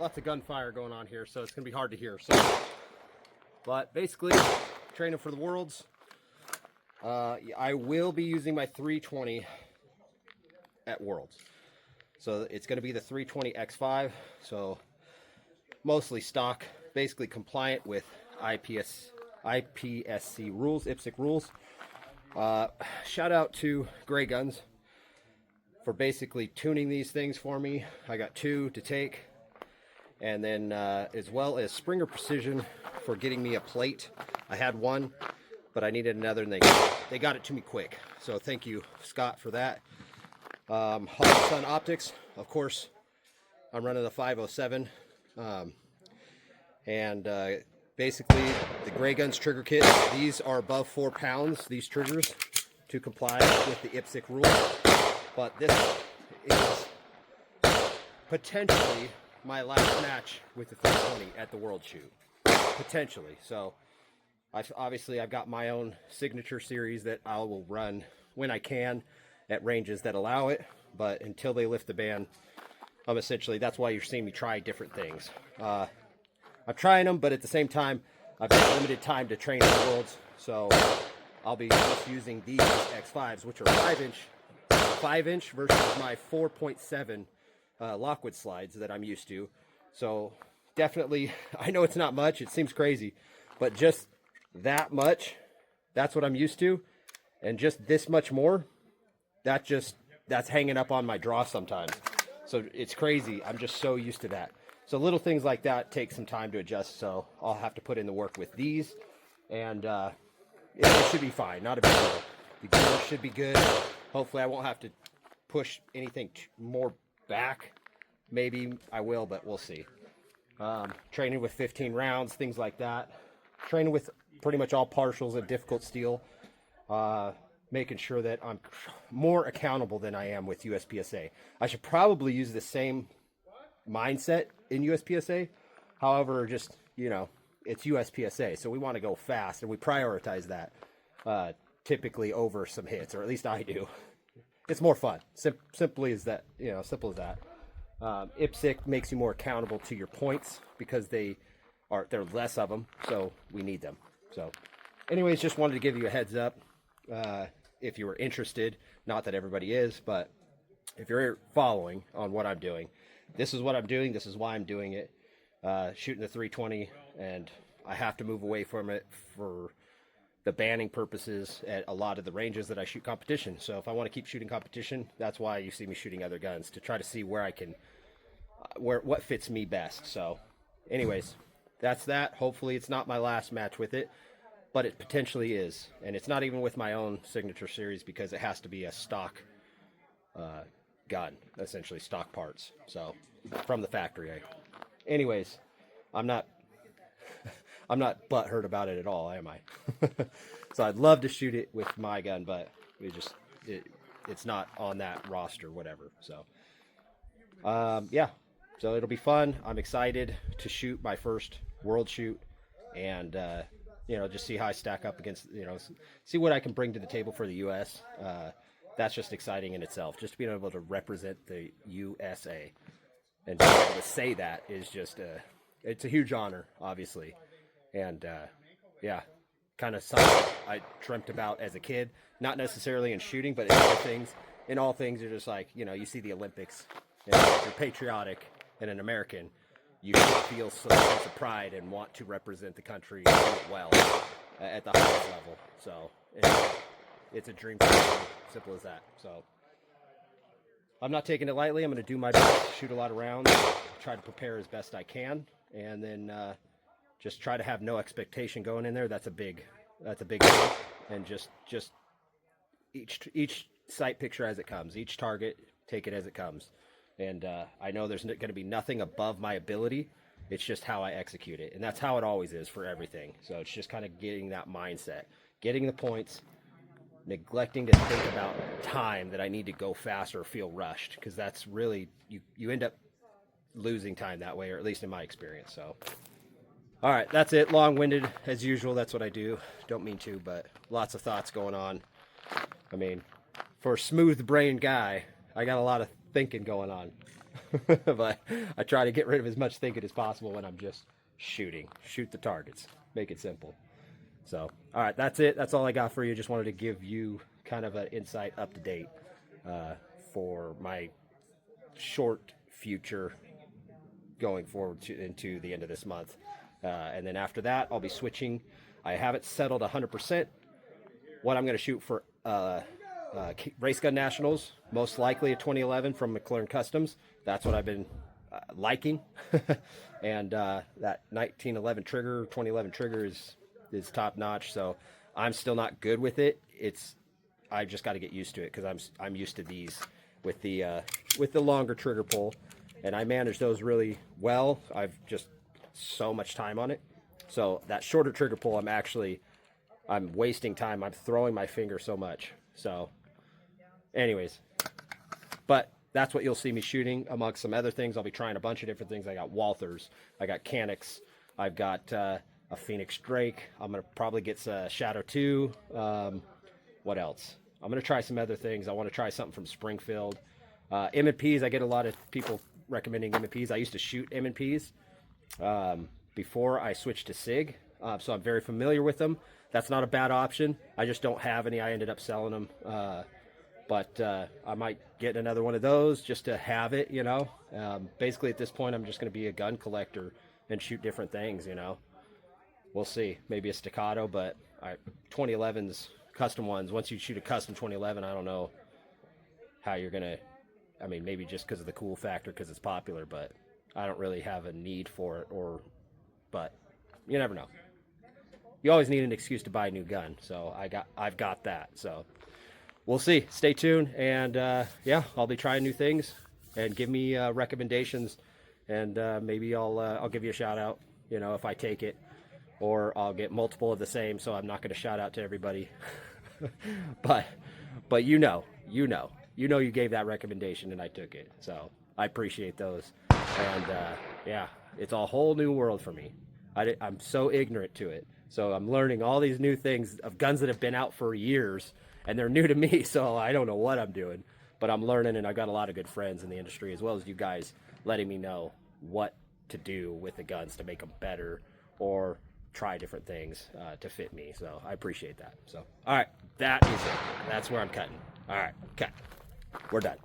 lots of gunfire going on here, so it's gonna be hard to hear. So, but basically, training for the Worlds. I will be using my 320 at Worlds. So it's going to be the 320 X5. So mostly stock, basically compliant with IPSC rules, IPSC rules. Shout out to Gray Guns for basically tuning these things for me. I got 2 to take. And then as well as Springer Precision for getting me a plate. I had 1, but I needed another, and they got it to me quick. So thank you, Scott, for that. Hot Sun Optics, of course, I'm running the 507. Basically, the Gray Guns trigger kit, these are above 4 pounds, these triggers, to comply with the IPSC rules. But this is potentially my last match with the 320 at the World Shoot. Potentially. So, I've got my own signature series that I will run when I can at ranges that allow it, but until they lift the ban, that's why you're seeing me try different things. I'm trying them, but at the same time, I've got limited time to train in the Worlds, so I'll be just using these X5s, which are 5-inch versus my 4.7 Lockwood slides that I'm used to. So definitely, I know it's not much, it seems crazy, but just that much, that's what I'm used to, and just this much more, that's hanging up on my draw sometimes. So it's crazy. I'm just so used to that. So little things like that take some time to adjust. So I'll have to put in the work with these, and it should be fine. Not a big deal. The gear should be good. Hopefully I won't have to push anything more back. Maybe I will, but we'll see. Training with 15 rounds, things like that. Training with pretty much all partials and difficult steel. Making sure that I'm more accountable than I am with USPSA. I should probably use the same mindset in USPSA. However, just, it's USPSA, so we want to go fast, and we prioritize that typically over some hits, or at least I do. It's more fun. Simple as that. IPSC makes you more accountable to your points because there are less of them, so we need them. So, anyways, just wanted to give you a heads up. If you were interested, not that everybody is, but if you're following on what I'm doing, this is what I'm doing. This is why I'm doing it. Shooting the 320, and I have to move away from it for the banning purposes at a lot of the ranges that I shoot competition. So if I want to keep shooting competition, that's why you see me shooting other guns, to try to see where I can, what fits me best. So anyways, that's that. Hopefully it's not my last match with it, but it potentially is. And it's not even with my own signature series because it has to be a stock gun, essentially stock parts. So from the factory. Anyways, I'm not butthurt about it at all, am I? So I'd love to shoot it with my gun, but it's not on that roster, whatever. So yeah, so it'll be fun. I'm excited to shoot my first World Shoot, and just see how I stack up against, see what I can bring to the table for the U.S. That's just exciting in itself. Just being able to represent the USA and being able to say that is just it's a huge honor, obviously. And yeah, kind of something I dreamt about as a kid, not necessarily in shooting, but in other things. In all things, you're just like, you see the Olympics, and if you're patriotic and an American, you feel some sense of pride and want to represent the country and do it well at the highest level. So it's a dream come true, simple as that. So I'm not taking it lightly. I'm going to do my best, shoot a lot of rounds, try to prepare as best I can, and then just try to have no expectation going in there. That's a big deal. And just each sight picture as it comes, each target, take it as it comes. And I know there's going to be nothing above my ability. It's just how I execute it. And that's how it always is for everything. So it's just kind of getting that mindset, getting the points, neglecting to think about time that I need to go fast or feel rushed. Because that's really, you end up losing time that way, or at least in my experience. So, all right, that's it. Long-winded as usual. That's what I do. Don't mean to, but lots of thoughts going on. I mean, for a smooth-brained guy, I got a lot of thinking going on. But I try to get rid of as much thinking as possible when I'm just shooting. Shoot the targets. Make it simple. So, all right, that's it. That's all I got for you. Just wanted to give you kind of an insight up to date for my short future going forward into the end of this month. And then after that, I'll be switching. I haven't settled 100% what I'm going to shoot for Race Gun Nationals, most likely a 2011 from McLaren Customs. That's what I've been liking. And that 1911 trigger, 2011 trigger is top notch. So I'm still not good with it. I just got to get used to it because I'm used to these with the longer trigger pull, and I manage those really well. I've just so much time on it. So that shorter trigger pull, I'm wasting time. I'm throwing my finger so much. So anyways, but that's what you'll see me shooting amongst some other things. I'll be trying a bunch of different things. I got Walthers, I got Canics, I've got a Phoenix Drake. I'm going to probably get a Shadow 2. What else? I'm going to try some other things. I want to try something from Springfield. M&Ps, I get a lot of people recommending M&Ps. I used to shoot M&Ps before I switched to SIG, so I'm very familiar with them. That's not a bad option. I just don't have any. I ended up selling them, but I might get another one of those just to have it, you know. Basically, at this point, I'm just going to be a gun collector and shoot different things, you know. We'll see. Maybe a Staccato, but 2011s, custom ones. Once you shoot a custom 2011, I don't know how you're going to, I mean, maybe just because of the cool factor, because it's popular, but I don't really have a need for it, but you never know. You always need an excuse to buy a new gun, so I've got that. So we'll see. Stay tuned, and yeah, I'll be trying new things, and give me recommendations, and maybe I'll give you a shout out, you know, if I take it, or I'll get multiple of the same. So I'm not going to shout out to everybody, but you gave that recommendation, and I took it. So I appreciate those, and yeah, it's a whole new world for me. I'm so ignorant to it. So I'm learning all these new things of guns that have been out for years, and they're new to me, so I don't know what I'm doing. But I'm learning, and I've got a lot of good friends in the industry, as well as you guys letting me know what to do with the guns to make them better, or try different things to fit me. So I appreciate that. So, all right, that is it. That's where I'm cutting. All right, cut. We're done.